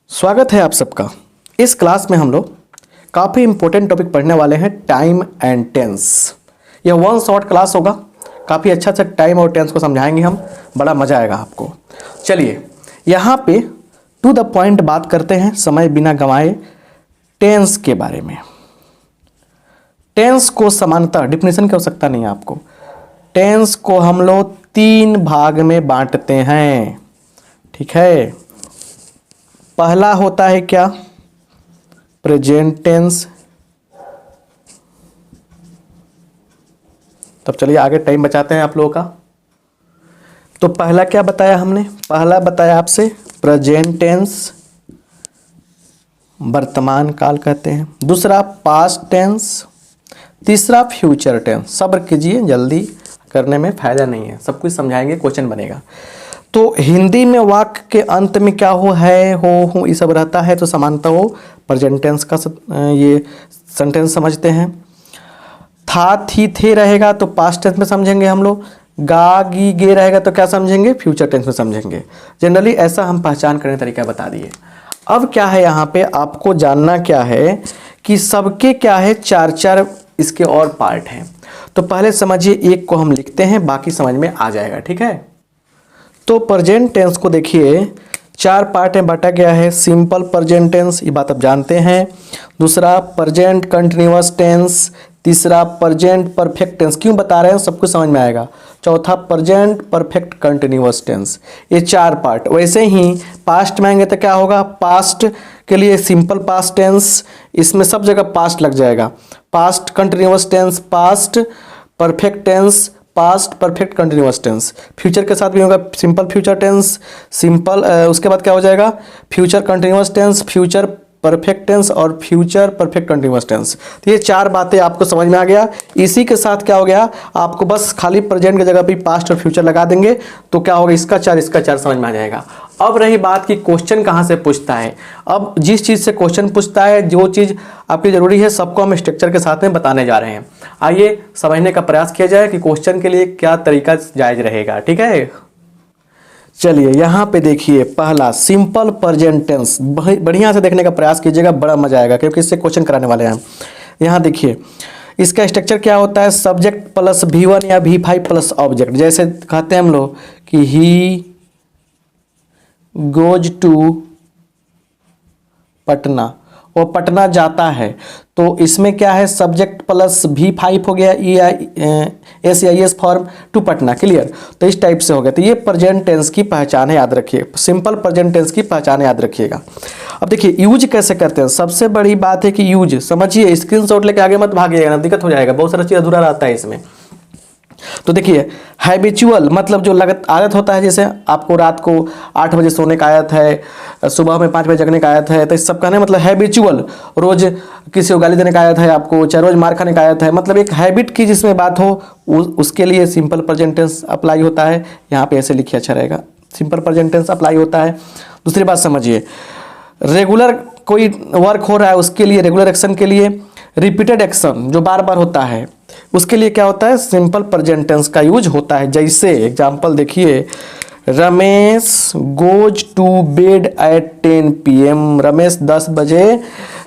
स्वागत है आप सबका। इस क्लास में हम लोग काफ़ी इंपॉर्टेंट टॉपिक पढ़ने वाले हैं, टाइम एंड टेंस। यह वन शॉट क्लास होगा, काफ़ी अच्छा से टाइम और टेंस को समझाएंगे हम, बड़ा मज़ा आएगा आपको। चलिए यहाँ पे टू द पॉइंट बात करते हैं, समय बिना गंवाए टेंस के बारे में। टेंस को समानतः डिफिनेशन की आवश्यकता नहीं है आपको। टेंस को हम लोग 3 भाग में बांटते हैं, ठीक है। पहला होता है क्या, प्रेजेंट टेंस। तब चलिए आगे टाइम बचाते हैं आप लोगों का। तो पहला क्या बताया हमने, पहला बताया आपसे प्रेजेंट टेंस, वर्तमान काल कहते हैं। दूसरा पास्ट टेंस, तीसरा फ्यूचर टेंस। सब्र कीजिए, जल्दी करने में फायदा नहीं है, सब कुछ समझाएंगे, क्वेश्चन बनेगा। तो हिंदी में वाक्य के अंत में क्या हो, है, हो, हूँ, ये सब रहता है, तो समानता हो प्रेजेंट टेंस का ये सेंटेंस समझते हैं। था, थी, थे रहेगा तो पास्ट टेंस में समझेंगे हम लोग। गा, गी, गे रहेगा तो क्या समझेंगे, फ्यूचर टेंस में समझेंगे। जनरली ऐसा हम पहचान करने का तरीका बता दिए। अब क्या है, यहाँ पे आपको जानना क्या है कि सबके क्या है, 4-4 इसके और पार्ट हैं। तो पहले समझिए, एक को हम लिखते हैं, बाकी समझ में आ जाएगा, ठीक है। तो प्रेजेंट टेंस को देखिए 4 पार्ट में बांटा गया है। सिंपल प्रेजेंट टेंस, ये बात आप जानते हैं। दूसरा प्रेजेंट कंटिन्यूअस टेंस। तीसरा प्रेजेंट परफेक्ट टेंस, क्यों बता रहे हैं सब कुछ समझ में आएगा। चौथा प्रेजेंट परफेक्ट कंटिन्यूअस टेंस। ये 4 पार्ट। वैसे ही पास्ट में आएंगे तो क्या होगा, पास्ट के लिए सिंपल पास्ट टेंस, इसमें सब जगह पास्ट लग जाएगा। Past continuous tense, past perfect tense, past perfect continuous tense. Future के साथ भी होगा सिंपल फ्यूचर टेंस, सिंपल उसके बाद क्या हो जाएगा, future continuous tense, future perfect tense और फ्यूचर परफेक्ट कंटिन्यूअस टेंस। तो ये 4 बातें आपको समझ में आ गया। इसी के साथ क्या हो गया, आपको बस खाली प्रेजेंट की जगह पे पास्ट और फ्यूचर लगा देंगे तो क्या होगा, इसका 4 समझ में आ जाएगा। अब रही बात कि क्वेश्चन कहाँ से पूछता है। अब जिस चीज़ से क्वेश्चन पूछता है, जो चीज़ आपकी ज़रूरी है, सबको हम स्ट्रक्चर के साथ में बताने जा रहे हैं। आइए समझने का प्रयास किया जाए कि क्वेश्चन के लिए क्या तरीका जायज रहेगा, ठीक है। चलिए यहाँ पे देखिए, पहला सिंपल प्रेजेंट टेंस, बढ़िया से देखने का प्रयास कीजिएगा, बड़ा मजा आएगा क्योंकि इससे क्वेश्चन कराने वाले हैं। यहाँ देखिए इसका स्ट्रक्चर क्या होता है, सब्जेक्ट प्लस V1 या V5 प्लस ऑब्जेक्ट। जैसे कहते हैं हम लोग कि ही गोज टू पटना, वो पटना जाता है, तो इसमें क्या है, सब्जेक्ट प्लस V5 हो गया, SEIS form to Patna, clear. तो इस टाइप से हो गया। तो ये प्रेजेंट टेंस की पहचान है, याद रखिए, सिंपल प्रेजेंट टेंस की पहचान याद रखिएगा। अब देखिए यूज कैसे करते हैं। सबसे बड़ी बात है कि यूज समझिए, स्क्रीनशॉट लेके आगे मत भागिएगा ना, दिक्कत हो जाएगा, बहुत सारा चीज़ अधूरा रहता है इसमें। तो देखिए हैबिचुअल मतलब जो आदत होता है, जैसे आपको रात को 8 बजे सोने का आदत है, सुबह में 5 बजे जगने का आदत है, तो इस सब कहने मतलब हैबिचुअल। रोज किसी को गाली देने का आदत है आपको, चाहे रोज मार खाने का आदत है, मतलब एक हैबिट की जिसमें बात हो, उसके लिए सिंपल प्रेजेंट टेंस अप्लाई होता है। यहाँ पे ऐसे लिखिए, अच्छा रहेगा, सिंपल प्रेजेंट टेंस अप्लाई होता है। दूसरी बात समझिए, रेगुलर कोई वर्क हो रहा है, उसके लिए रेगुलर एक्शन के लिए रिपीटेड एक्शन जो बार बार होता है, उसके लिए क्या होता है, सिंपल प्रेजेंट टेंस का यूज होता है। जैसे एग्जांपल देखिए, Ramesh goes to bed at 10 PM। Ramesh 10 बजे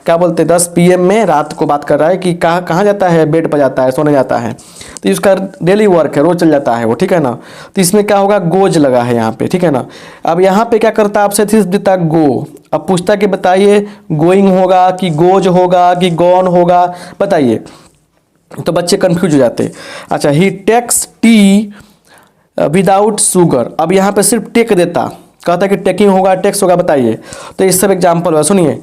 क्या बोलते हैं, 10 PM में रात को बात कर रहा है कि कहाँ जाता है, बेड पर जाता है, सोने जाता है। तो इसका डेली वर्क है, रोज चल जाता है वो, ठीक है ना। तो इसमें क्या होगा, गोज लगा है यहाँ पे, ठीक है ना। अब यहाँ पे क्या करता है, आपसे देता गो, अब पूछता कि बताइए गोइंग होगा कि गोज होगा कि गॉन होगा, बताइए। तो बच्चे कंफ्यूज हो जाते हैं। अच्छा, ही टेक्स टी विदाउट शुगर। अब यहाँ पे सिर्फ टेक देता, कहता है कि टेकिंग होगा, टेक्स होगा, बताइए। तो इस सब एग्जाम्पल है, सुनिए।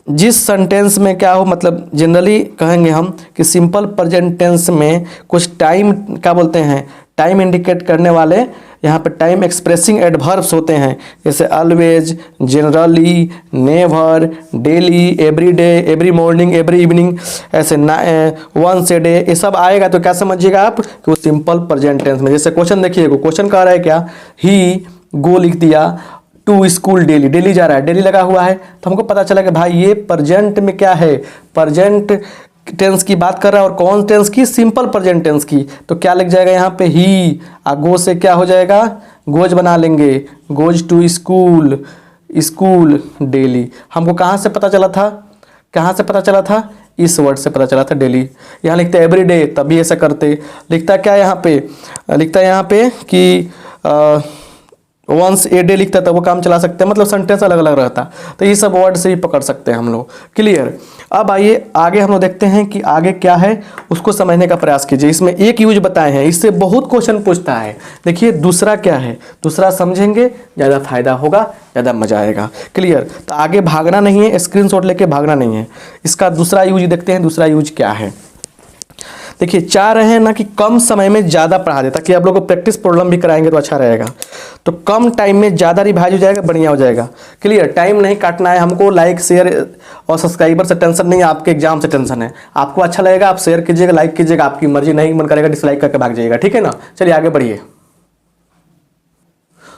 जिस सेंटेंस में क्या हो, मतलब जनरली कहेंगे हम कि सिंपल प्रेजेंट टेंस में कुछ टाइम क्या बोलते हैं, टाइम इंडिकेट करने वाले यहाँ पे टाइम एक्सप्रेसिंग एडवर्ब्स होते हैं, जैसे always, generally, never, daily, every day, every morning, every evening, ऐसे वंस ए डे, ये सब आएगा। तो क्या समझिएगा आप कि वो सिंपल प्रेजेंट टेंस में। जैसे क्वेश्चन देखिएगा, क्वेश्चन कह रहा है क्या, ही गो लिख दिया टू स्कूल डेली, डेली जा रहा है, डेली लगा हुआ है, तो हमको पता चला कि भाई ये प्रेजेंट में क्या है, प्रेजेंट टेंस की बात कर रहा है। और कौन टेंस की, सिंपल प्रेजेंट टेंस की। तो क्या लग जाएगा यहाँ पे, ही, गो से क्या हो जाएगा, गोज बना लेंगे, goes to school, school daily. हमको कहाँ से पता चला था, कहाँ से पता चला था, इस वर्ड से पता चला था डेली। यहाँ लिखते हैं एवरी डे, तभी ऐसा करते। लिखता क्या यहाँ पे, लिखता है यहाँ पे कि वंस ए डे लिखता था, वो काम चला सकते हैं, मतलब सेंटेंस अलग अलग रहता। तो ये सब वर्ड से ही पकड़ सकते हैं हम लोग। क्लियर। अब आइए आगे हम लोग देखते हैं कि आगे क्या है, उसको समझने का प्रयास कीजिए। इसमें एक यूज बताए हैं, इससे बहुत क्वेश्चन पूछता है। देखिए दूसरा क्या है, दूसरा समझेंगे ज़्यादा फायदा होगा, ज़्यादा मजा आएगा। क्लियर। तो आगे भागना नहीं है, स्क्रीनशॉट लेके भागना नहीं है। इसका दूसरा यूज देखते हैं, दूसरा यूज क्या है। देखिए चाह रहे हैं ना कि कम समय में ज़्यादा पढ़ा दे, ताकि आप लोग को प्रैक्टिस प्रॉब्लम भी कराएंगे तो अच्छा रहेगा। तो कम टाइम में ज़्यादा रिवाइज हो जाएगा, बढ़िया हो जाएगा। क्लियर। टाइम नहीं काटना है हमको, लाइक शेयर और सब्सक्राइबर से टेंशन नहीं है, आपके एग्जाम से टेंशन है। आपको अच्छा लगेगा आप शेयर कीजिएगा, लाइक कीजिएगा, आपकी मर्जी, नहीं मन करेगा डिसलाइक करके भाग जाइएगा। ठीक है ना। चलिए आगे बढ़िए।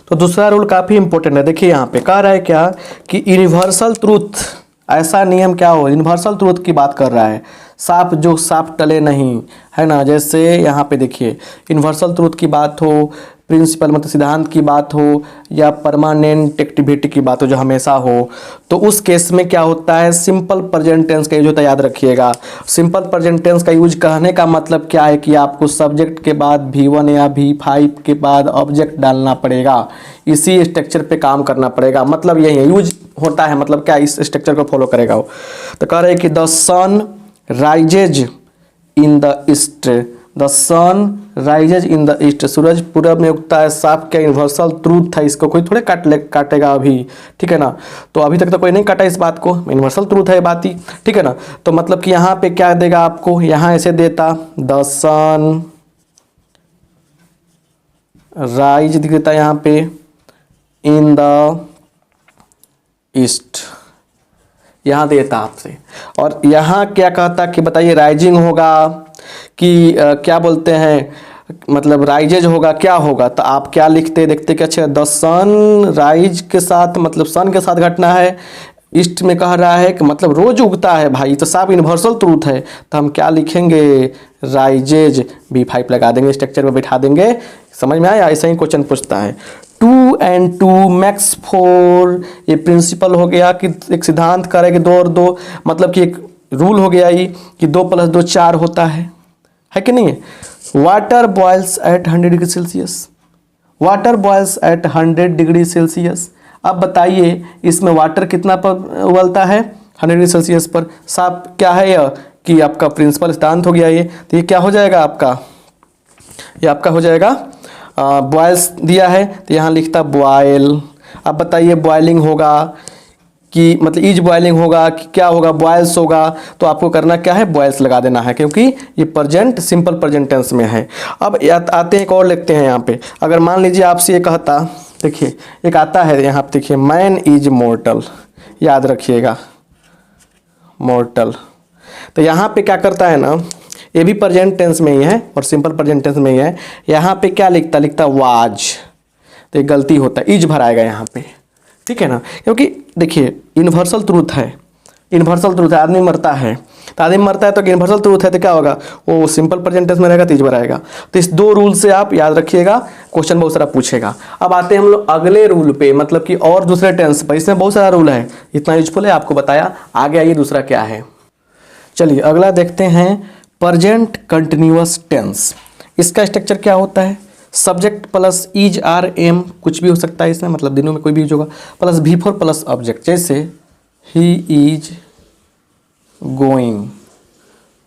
तो दूसरा रूल काफ़ी इंपॉर्टेंट है। देखिए यहाँ पे कह रहा है क्या कि यूनिवर्सल ट्रूथ, ऐसा नियम क्या हो, यूनिवर्सल ट्रूथ की बात कर रहा है। साफ जो साफ टले नहीं, है ना। जैसे यहाँ पे देखिए यूनिवर्सल ट्रूथ की बात हो, प्रिंसिपल मतलब सिद्धांत की बात हो, या परमानेंट एक्टिविटी की बात हो जो हमेशा हो, तो उस केस में क्या होता है, सिंपल प्रेजेंट टेंस का यूज होता है। याद रखिएगा सिंपल प्रेजेंट टेंस का यूज कहने का मतलब क्या है कि आपको सब्जेक्ट के बाद V1 या V5 के बाद ऑब्जेक्ट डालना पड़ेगा, इसी स्ट्रक्चर पे काम करना पड़ेगा। मतलब यही है यूज होता है, मतलब क्या इस स्ट्रक्चर को फॉलो करेगा वो। तो कह रहे हैं कि the sun rises in the east, the sun rises in the east, सूरज पूरब में उगता है। साफ क्या यूनिवर्सल ट्रूथ था, इसको कोई थोड़े काटेगा अभी। ठीक है ना। तो अभी तक तो कोई नहीं काटा इस बात को, यूनिवर्सल ट्रूथ है ये बात ही। ठीक है ना। तो मतलब कि यहाँ पे क्या देगा आपको, यहाँ ऐसे देता द सन राइज दिखता है यहाँ पे इन द ईस्ट, यहाँ देता आपसे। और यहाँ क्या कहता कि बताइए राइजिंग होगा कि क्या बोलते हैं, मतलब राइजेज होगा, क्या होगा। तो आप क्या लिखते देखते कि अच्छा द सन राइज के साथ मतलब सन के साथ घटना है, ईस्ट में कह रहा है कि मतलब रोज उगता है भाई, तो साफ यूनिवर्सल ट्रूथ है। तो हम क्या लिखेंगे, राइजेज, V5 लगा देंगे, स्ट्रक्चर में बैठा देंगे। समझ में आया। ऐसा ही क्वेश्चन पूछता है। 2 and 2 makes 4, ये प्रिंसिपल हो गया कि एक सिद्धांत करें कि 2 और 2, मतलब कि एक रूल हो गया ये कि 2 + 2 4 होता है कि नहीं है। Water boils at 100 degree Celsius, water boils at 100 degree Celsius. अब बताइए इसमें वाटर कितना पर उबलता है, 100 डिग्री सेल्सियस पर। साफ क्या है यह कि आपका प्रिंसिपल सिद्धांत हो गया ये। तो ये क्या हो जाएगा आपका, ये आपका हो जाएगा बॉयल्स दिया है तो यहाँ लिखता बॉयल। अब बताइए बॉयलिंग होगा कि मतलब इज बॉयलिंग होगा कि क्या होगा, बॉयल्स होगा। तो आपको करना क्या है, बॉयल्स लगा देना है, क्योंकि ये प्रेजेंट सिंपल प्रेजेंट टेंस में है। अब आते हैं एक और लिखते हैं यहाँ पे। अगर मान लीजिए आपसे ये कहता, देखिए एक आता है यहाँ पे, देखिए मैन इज मॉर्टल, याद रखिएगा मॉर्टल। तो यहाँ पे क्या करता है ना, ये भी प्रेजेंट टेंस में ही है और सिंपल प्रेजेंट टेंस में ही है। यहाँ पे क्या लिखता वाज, तो ये गलती होता है, इज भराएगा यहाँ पे। ठीक है ना। क्योंकि देखिए यूनिवर्सल ट्रूथ है, यूनिवर्सल ट्रूथ है, आदमी मरता है तो आदमी मरता है तो यूनिवर्सल ट्रूथ है तो क्या होगा, वो सिंपल प्रेजेंट टेंस में रहेगा तो इज भराएगा। तो इस 2 रूल से आप याद रखिएगा, क्वेश्चन बहुत सारा पूछेगा। अब आते हैं हम लोग अगले रूल पे, मतलब कि और दूसरे टेंस पर। इसमें बहुत सारा रूल है, इतना यूजफुल है आपको बताया। आगे आइए दूसरा क्या है। चलिए अगला देखते हैं प्रेजेंट कंटिन्यूअस टेंस। इसका स्ट्रक्चर क्या होता है, subject plus is are am, कुछ भी हो सकता है इसमें, मतलब दिनों में कोई भी यूज होगा, प्लस V4 प्लस ऑब्जेक्ट। जैसे ही इज गोइंग,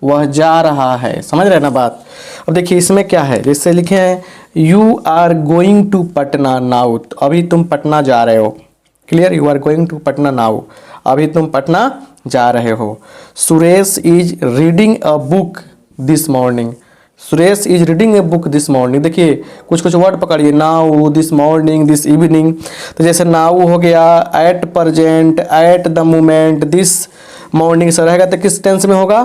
वह जा रहा है, समझ रहे ना बात। अब देखिए इसमें क्या है, जैसे लिखे हैं you are going to Patna now, अभी तुम पटना जा रहे हो। Clear, you are going to Patna now, अभी तुम पटना जा रहे हो। Suresh is reading a book this morning, Suresh is reading a book this morning. देखिए कुछ कुछ वर्ड पकड़िए, now, this morning, this evening. तो जैसे नाउ हो गया at present, at the moment, this morning से रहेगा तो किस टेंस में होगा,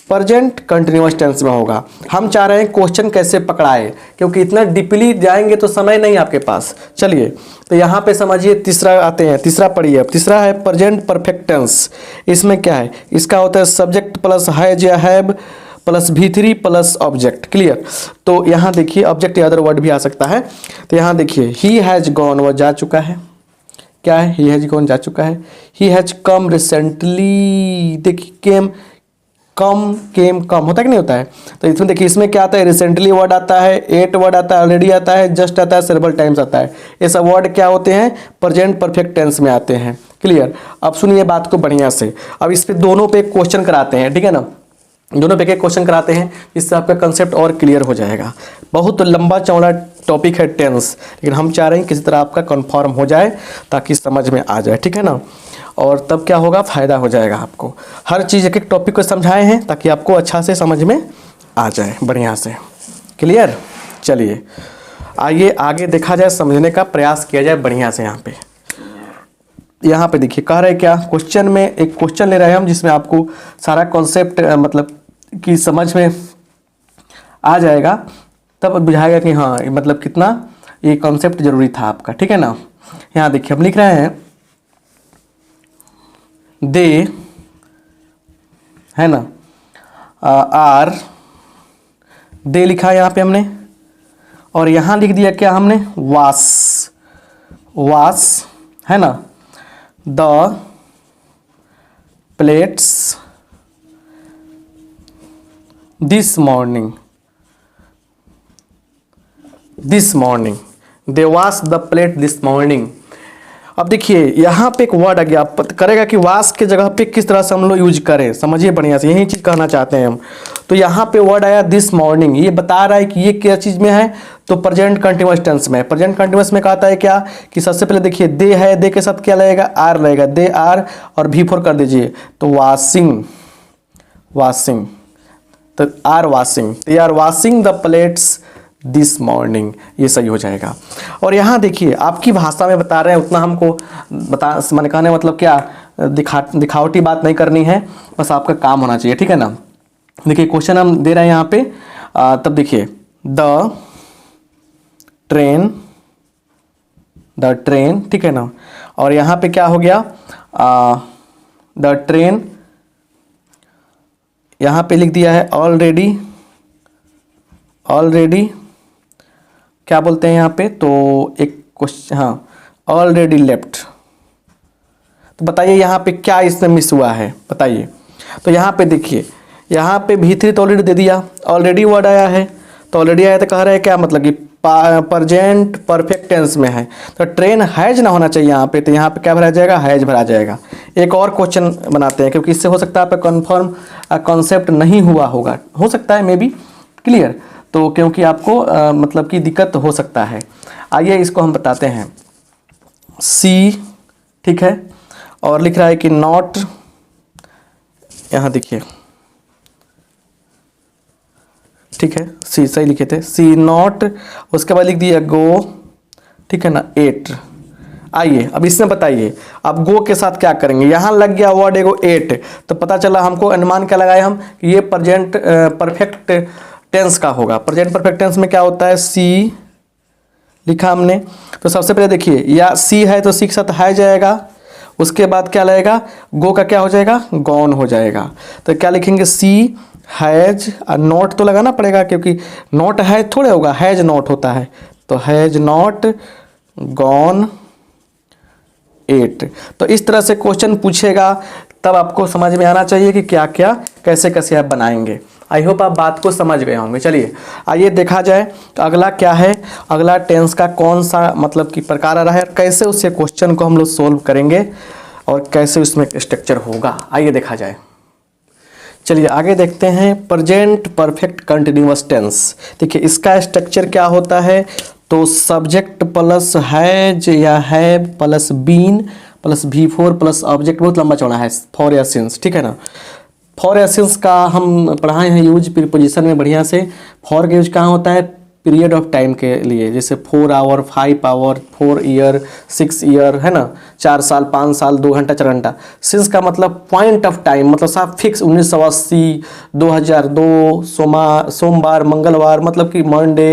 प्रेजेंट कंटिन्यूअस टेंस में होगा। हम चाह रहे हैं क्वेश्चन कैसे पकड़ाए, क्योंकि इतना डीपली जाएंगे तो समय नहीं आपके पास। चलिए तो यहाँ पे समझिए तीसरा आते हैं, तीसरा पढ़िए। अब तीसरा है प्रेजेंट परफेक्ट टेंस। इसमें क्या है, इसका होता है सब्जेक्ट प्लस हैज या have plus V3 plus object. Clear. तो यहाँ देखिए ऑब्जेक्ट या अदर वर्ड भी आ सकता है। तो यहाँ देखिए ही हैज गॉन, वह जा चुका है। क्या है, ही हैज कौन जा चुका है, ही हैज कम रिसेंटली, देखिए केम, कम केम कम होता है कि नहीं होता है। तो इसमें देखिए इसमें क्या आता है, रिसेंटली वर्ड आता है, एट वर्ड आता है, ऑलरेडी आता है, जस्ट आता है, सेवरल टाइम्स आता है। ये सब वर्ड क्या होते हैं, प्रेजेंट परफेक्ट टेंस में आते हैं। क्लियर। अब सुनिए बात को बढ़िया से, अब इस पे दोनों पे क्वेश्चन कराते हैं, ठीक है ना, दोनों पे एक क्वेश्चन कराते हैं, इससे आपका कंसेप्ट और क्लियर हो जाएगा। बहुत लंबा चौड़ा टॉपिक है टेंस, लेकिन हम चाह रहे हैं किसी तरह आपका कंफर्म हो जाए ताकि समझ में आ जाए, ठीक है ना, और तब क्या होगा, फ़ायदा हो जाएगा आपको। हर चीज़ एक एक टॉपिक को समझाए हैं ताकि आपको अच्छा से समझ में आ जाए बढ़िया से। क्लियर। चलिए आइए आगे देखा जाए, समझने का प्रयास किया जाए बढ़िया से। यहाँ पे देखिए कह रहे क्या, क्वेश्चन में एक क्वेश्चन ले रहे हैं हम जिसमें आपको सारा कॉन्सेप्ट मतलब कि समझ में आ जाएगा, तब बुझाएगा कि हाँ मतलब कितना ये कॉन्सेप्ट जरूरी था आपका, ठीक है ना। यहाँ देखिए हम लिख रहे हैं दे, है ना, आर, दे लिखा है यहाँ पे हमने, और यहाँ लिख दिया क्या हमने, वास, वास, है ना, the plates this morning, this morning, they wash the plate this morning. अब देखिए यहाँ पे एक वर्ड आ गया, करेगा कि वाश के जगह पे किस तरह से हम लोग यूज करें, समझिए बढ़िया से, यही चीज़ कहना चाहते हैं हम। तो यहाँ पे वर्ड आया दिस मॉर्निंग, ये बता रहा है कि ये क्या चीज़ में है, तो प्रेजेंट कंटिन्यूअस टेंस में। प्रेजेंट कंटिन्यूअस में कहता है क्या कि सबसे पहले देखिए दे है, दे के साथ क्या लगेगा, आर लगेगा, दे आर और V4 कर दीजिए, तो वाशिंग, वाशिंग, तो are washing, they are washing the plates this morning, ये सही हो जाएगा। और यहाँ देखिए आपकी भाषा में बता रहे हैं, उतना हमको बता, मैंने कहने मतलब क्या दिखावटी बात नहीं करनी है, बस आपका काम होना चाहिए, ठीक है ना। देखिए क्वेश्चन हम दे रहे हैं यहाँ पे, तब देखिए द ट्रेन, द ट्रेन, ठीक है ना, और यहाँ पे क्या हो गया, द ट्रेन, यहाँ पे लिख दिया है ऑलरेडी, ऑलरेडी क्या बोलते हैं यहाँ पे, तो एक क्वेश्चन, हाँ ऑलरेडी लेफ्ट। तो बताइए यहाँ पे क्या इसमें मिस हुआ है, बताइए। तो यहाँ पे देखिए, यहाँ पे V3 तो ऑलरेडी दे दिया, ऑलरेडी वर्ड आया है, तो ऑलरेडी आया तो कह रहे हैं क्या मतलब कि प्रेजेंट परफेक्ट टेंस में है, तो ट्रेन हैज ना होना चाहिए यहाँ पे, तो यहाँ पे क्या भरा जाएगा, हैज भरा जाएगा। एक और क्वेश्चन बनाते हैं क्योंकि इससे हो सकता है आपका कन्फर्म कॉन्सेप्ट नहीं हुआ होगा, हो सकता है मे बी। क्लियर। तो क्योंकि आपको मतलब कि दिक्कत हो सकता है। आइए इसको हम बताते हैं, सी, ठीक है, और लिख रहा है कि नॉट, यहाँ देखिए, ठीक है, सी सही लिखे थे, सी नॉट, उसके बाद लिख दिया गो, ठीक है ना, एट। आइए अब इसमें बताइए, अब गो के साथ क्या करेंगे, यहाँ लग गया वर्ड एगो एट, तो पता चला हमको, अनुमान क्या लगाए हम कि ये प्रेजेंट परफेक्ट टेंस का होगा। प्रेजेंट परफेक्ट टेंस में क्या होता है, सी लिखा हमने, तो सबसे पहले देखिए या सी है तो सी के साथ है जाएगा, उसके बाद क्या लगेगा, गो का क्या हो जाएगा, गॉन हो जाएगा। तो क्या लिखेंगे, सी हैज, नॉट तो लगाना पड़ेगा क्योंकि नॉट है थोड़े होगा, हैज नॉट होता है, तो हैज नॉट गॉन एट। तो इस तरह से क्वेश्चन पूछेगा, तब आपको समझ में आना चाहिए कि क्या क्या कैसे कैसे आप बनाएंगे। आई होप आप बात को समझ गए होंगे। चलिए आइए देखा जाए अगला क्या है, अगला टेंस का कौन सा मतलब कि प्रकार आ रहा है, कैसे उससे क्वेश्चन को हम लोग सोल्व करेंगे और कैसे उसमें स्ट्रक्चर होगा, आइए देखा जाए। चलिए आगे देखते हैं, प्रेजेंट परफेक्ट कंटिन्यूअस टेंस। देखिए इसका स्ट्रक्चर क्या होता है, तो सब्जेक्ट प्लस हैज या have plus been plus V4 plus object, बहुत लंबा चौड़ा है, फॉर या सिंस, ठीक है ना। फॉर या सिंस का हम पढ़ाए हैं यूज प्रीपोजिशन में बढ़िया से। फॉर का यूज कहाँ होता है, पीरियड ऑफ टाइम के लिए, जैसे 4 आवर 5 आवर 4 ईयर 6 ईयर, है ना, 4 साल 5 साल 2 घंटा 4 घंटा। सिंस का मतलब पॉइंट ऑफ टाइम, मतलब साफ फिक्स 1980 2002 सोमवार मंगलवार, मतलब कि मंडे,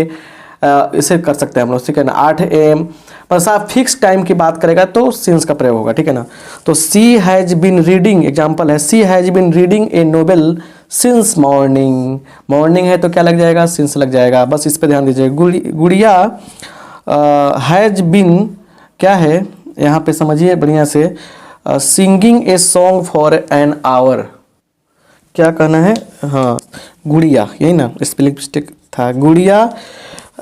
इसे कर सकते हैं हम लोग, ठीक है ना, 8 AM, पर साफ फिक्स टाइम की बात करेगा तो सिंस का प्रयोग होगा, ठीक है ना। तो she has been reading, example है, she has been reading a novel since morning. Morning है तो क्या लग जाएगा, सिंस लग जाएगा, बस इस पे ध्यान दीजिए। गुड़िया हैज बीन क्या है, यहाँ पे समझिए बढ़िया से, singing a song for an our, क्या कहना है, हाँ गुड़िया, यही ना, स्पेलिंग मिस्टेक था, Gudiya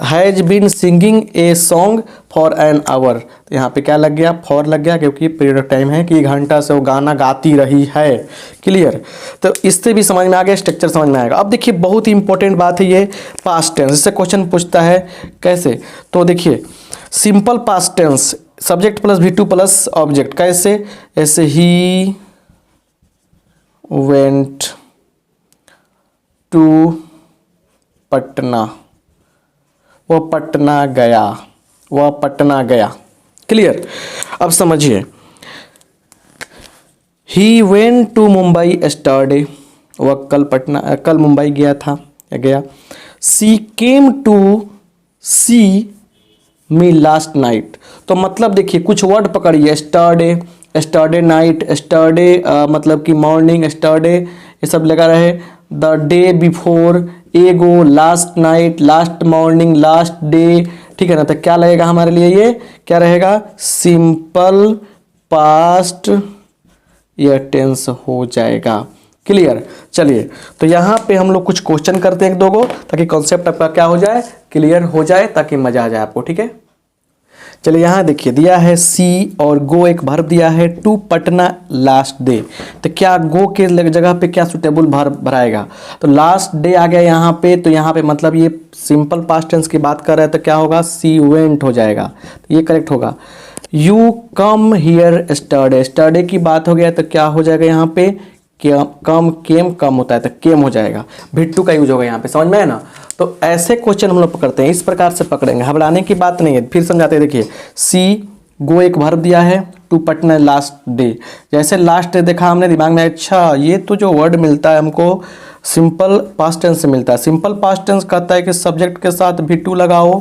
has been singing a song for an hour. तो यहाँ पे क्या लग गया, फॉर लग गया, क्योंकि पीरियड ऑफ टाइम है कि घंटा से वो गाना गाती रही है। क्लियर, तो इससे भी समझ में आ गया, स्ट्रक्चर समझ में आएगा। अब देखिए बहुत ही इंपॉर्टेंट बात है ये पास्ट टेंस, इससे क्वेश्चन पूछता है कैसे, तो देखिए simple past tense, subject plus V2 plus object, कैसे, ऐसे ही वेंट टू पटना, वो पटना गया, वह पटना गया। क्लियर, अब समझिए, he went to Mumbai yesterday, वह कल मुंबई गया था या गया। She came to see me last night, तो मतलब देखिए कुछ वर्ड पकड़िए, एस्टरडे, एस्टरडे नाइट, एस्टरडे मतलब कि मॉर्निंग, एस्टरडे ये सब लगा रहे, द डे बिफोर, एगो, last night, last morning, last day, ठीक है ना। तो क्या लगेगा हमारे लिए, ये क्या रहेगा, सिंपल पास्ट या टेंस हो जाएगा। क्लियर, चलिए तो यहाँ पे हम लोग कुछ क्वेश्चन करते हैं एक दो गो, ताकि कॉन्सेप्ट आपका क्या हो जाए, क्लियर हो जाए, ताकि मजा आ जाए आपको। ठीक है, चलिए यहाँ देखिए दिया है सी और गो, एक वर्ब दिया है, टू पटना लास्ट डे, तो क्या गो के जगह पे क्या सुटेबल वर्ब भराएगा, तो लास्ट डे आ गया यहाँ पे, तो यहाँ पे मतलब ये सिंपल पास्ट टेंस की बात कर रहा है, तो क्या होगा, सी वेंट हो जाएगा, तो ये करेक्ट होगा। यू कम हियर स्टरडे, स्टरडे की बात हो गया, तो क्या हो जाएगा यहाँ पे, कम, केम कम होता है तो केम हो जाएगा, V2 का यूज होगा यहाँ पे, समझ में है ना। तो ऐसे क्वेश्चन हम लोग पकड़ते हैं, इस प्रकार से पकड़ेंगे, घबराने की बात नहीं है। फिर समझाते हैं, देखिए सी गो एक वर्ब दिया है, टू पटना लास्ट डे, जैसे लास्ट डे देखा हमने दिमाग में, अच्छा ये तो जो वर्ड मिलता है हमको सिंपल पास्ट टेंस से मिलता है। सिंपल पास्ट टेंस कहता है कि सब्जेक्ट के साथ V2 लगाओ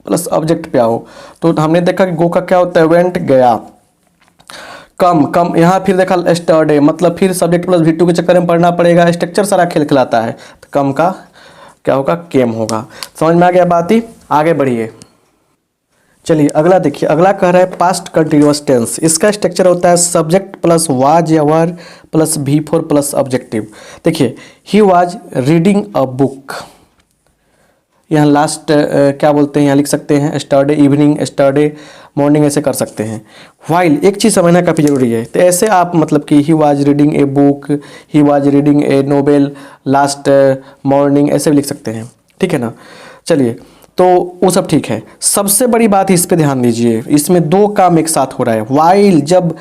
प्लस ऑब्जेक्ट पे आओ, तो हमने देखा कि गो का क्या होता है, वेंट गया, कम, कम यहाँ फिर देखा एस्टरडे, मतलब फिर सब्जेक्ट प्लस V2 के चक्कर में पढ़ना पड़ेगा, स्ट्रक्चर सारा खेल खिलाता है, तो कम का क्या होगा, केम होगा। समझ में आ गया बात ही, आगे बढ़िए। चलिए अगला देखिए, अगला कह रहा है पास्ट कंटिन्यूअस टेंस, इसका स्ट्रक्चर होता है सब्जेक्ट प्लस वाज या वर प्लस V4 प्लस ऑब्जेक्टिव। देखिए he was reading a book, यहाँ लास्ट क्या बोलते हैं, यहाँ लिख सकते हैं एस्टरडे इवनिंग, एस्टरडे मॉर्निंग, ऐसे कर सकते हैं। वाइल एक चीज़ समझना काफ़ी जरूरी है, तो ऐसे आप मतलब कि ही was reading a book, he was reading a novel last morning, ऐसे भी लिख सकते हैं, ठीक है ना। चलिए तो वो सब ठीक है, सबसे बड़ी बात इस पे ध्यान दीजिए, इसमें दो काम एक साथ हो रहा है। वाइल जब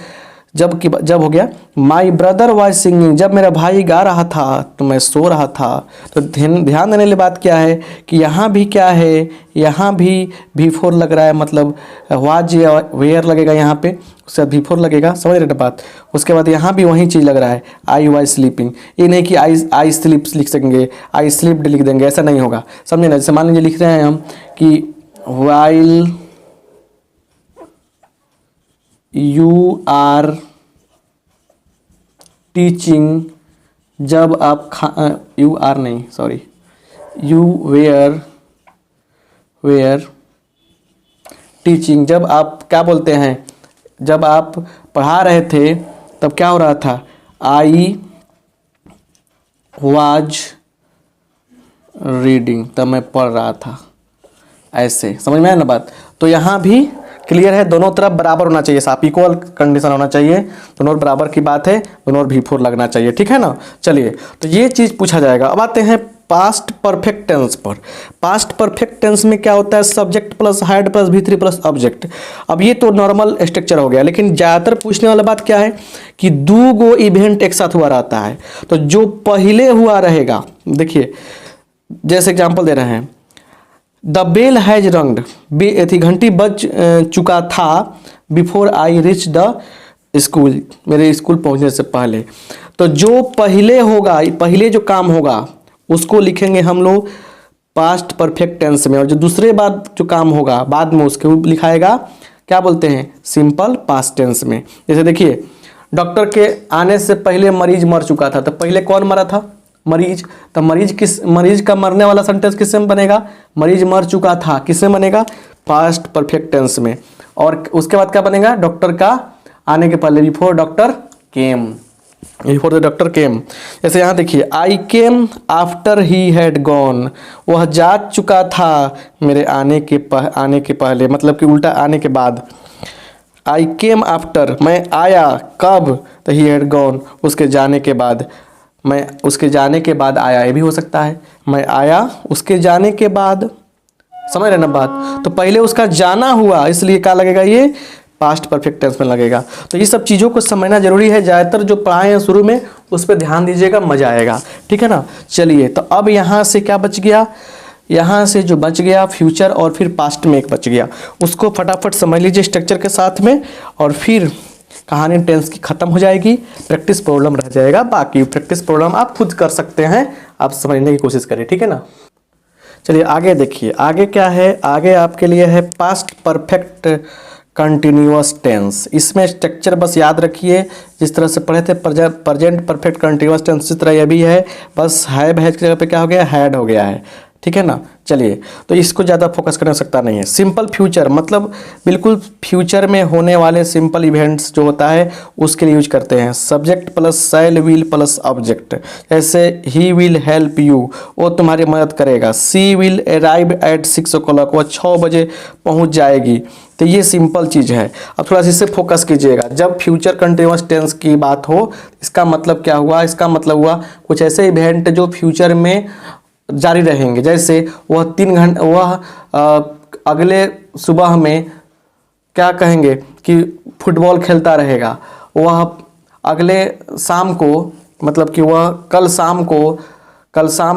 हो गया, माई ब्रदर वाज सिंगिंग, जब मेरा भाई गा रहा था तो मैं सो रहा था। तो ध्यान देने वाली बात क्या है कि यहाँ भी क्या है, यहाँ भी V4 लग रहा है, मतलब वाज या वेयर लगेगा यहाँ पे, उससे V4 लगेगा, समझ रहे ना बात। उसके बाद यहाँ भी वही चीज़ लग रहा है, आई वाज स्लीपिंग, ये नहीं कि आई स्लीप लिख सकेंगे, आई स्लीप्ड लिख देंगे, ऐसा नहीं होगा, समझे ना। जैसे मान लीजिए लिख रहे हैं हम कि वाइल यू आर टीचिंग, जब आप यू आर नहीं सॉरी यू वेयर टीचिंग, जब आप क्या बोलते हैं, जब आप पढ़ा रहे थे तब क्या हो रहा था, आई वाज रीडिंग, तब मैं पढ़ रहा था, ऐसे समझ में आया ना बात। तो यहाँ भी क्लियर है, दोनों तरफ बराबर होना चाहिए, साफ इक्वल कंडीशन होना चाहिए, दोनों बराबर की बात है, दोनों V4 लगना चाहिए, ठीक है ना। चलिए तो ये चीज़ पूछा जाएगा। अब आते हैं पास्ट परफेक्ट टेंस पर। पास्ट परफेक्ट टेंस में क्या होता है, subject plus had plus V3 plus object. अब ये तो नॉर्मल स्ट्रक्चर हो गया, लेकिन ज़्यादातर पूछने वाला बात क्या है कि दो गो इवेंट एक साथ हुआ रहता है, तो जो पहले हुआ रहेगा, देखिए जैसे एग्जाम्पल दे रहे हैं, द बेल हैज रंग्ड, थी घंटी बज चुका था, before I rich the school, मेरे स्कूल पहुंचने से पहले। तो जो पहले होगा, पहले जो काम होगा उसको लिखेंगे हम लोग पास्ट परफेक्ट टेंस में, और जो दूसरे बाद जो काम होगा बाद में उसके लिखाएगा क्या बोलते हैं, सिंपल पास्ट टेंस में। जैसे देखिए डॉक्टर के आने से पहले मरीज मर चुका था, तो पहले कौन मरा था, मरीज। तो मरीज का मरने वाला सेंटेंस किससे बनेगा, मरीज मर चुका था, किससे बनेगा, पास्ट परफेक्ट टेंस में। और उसके बाद क्या बनेगा, डॉक्टर का आने के पहले, before doctor came, before the doctor came. जैसे यहाँ देखिए, I came after he had gone, वह जा चुका था मेरे आने के पहले, मतलब कि उल्टा आने के बाद। आई केम आफ्टर, मैं आया कब, तो ही हैड गॉन, उसके जाने के बाद, मैं उसके जाने के बाद आया, ये भी हो सकता है। मैं आया उसके जाने के बाद, समझ रहे ना बात। तो पहले उसका जाना हुआ, इसलिए क्या लगेगा, ये पास्ट परफेक्ट टेंस में लगेगा। तो ये सब चीज़ों को समझना जरूरी है, ज़्यादातर जो पढ़ाए हैं शुरू में उस पर ध्यान दीजिएगा, मजा आएगा, ठीक है ना। चलिए, तो अब यहाँ से क्या बच गया, यहाँ से जो बच गया फ्यूचर और फिर पास्ट में एक बच गया, उसको फटाफट समझ लीजिए स्ट्रक्चर के साथ में, और फिर कहानी टेंस की ख़त्म हो जाएगी, प्रैक्टिस प्रॉब्लम रह जाएगा। बाकी प्रैक्टिस प्रॉब्लम आप खुद कर सकते हैं, आप समझने की कोशिश करें, ठीक है ना। चलिए आगे देखिए, आगे क्या है, आगे आपके लिए है पास्ट परफेक्ट कंटिन्यूअस टेंस। इसमें स्ट्रक्चर बस याद रखिए, जिस तरह से पढ़े थे प्रेजेंट परफेक्ट कंटिन्यूअस टेंस, इस तरह यह भी है, बस हैव हैज की जगह पे क्या हो गया, हैड हो गया है, ठीक है ना। चलिए, तो इसको ज़्यादा फोकस करने सकता नहीं है। सिंपल फ्यूचर मतलब बिल्कुल फ्यूचर में होने वाले सिंपल इवेंट्स जो होता है उसके लिए यूज करते हैं। Subject plus shell will plus object, जैसे ही विल हेल्प यू, वो तुम्हारी मदद करेगा। सी विल अराइव एट 6 o'clock, वो 6 बजे पहुंच जाएगी। तो ये सिंपल चीज़ है। अब थोड़ा सा इससे फोकस कीजिएगा, जब फ्यूचर कंटिन्यूअस टेंस की बात हो, इसका मतलब क्या हुआ, इसका मतलब हुआ कुछ ऐसे इवेंट जो फ्यूचर में जारी रहेंगे। जैसे वह 3 घंटे, वह अगले सुबह में क्या कहेंगे कि फुटबॉल खेलता रहेगा, वह अगले शाम को, मतलब कि वह कल शाम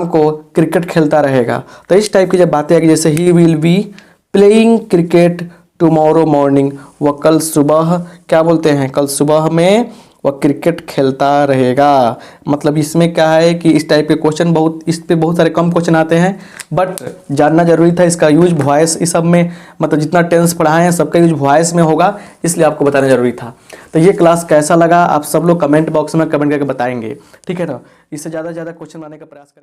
को क्रिकेट खेलता रहेगा। तो इस टाइप की जब बातें आएगी, जैसे he will be playing cricket tomorrow morning, वह कल सुबह क्या बोलते हैं, कल सुबह में वह क्रिकेट खेलता रहेगा। मतलब इसमें क्या है कि इस टाइप के क्वेश्चन इस पे बहुत सारे कम क्वेश्चन आते हैं, बट जानना जरूरी था। इसका यूज वॉइस, इस सब में मतलब जितना टेंस पढ़ाए हैं सबका यूज वॉइस में होगा, इसलिए आपको बताना जरूरी था। तो ये क्लास कैसा लगा आप सब लोग कमेंट बॉक्स में कमेंट करके बताएंगे, ठीक है ना। इससे ज़्यादा से ज़्यादा क्वेश्चन बनाने का प्रयास करेंगे।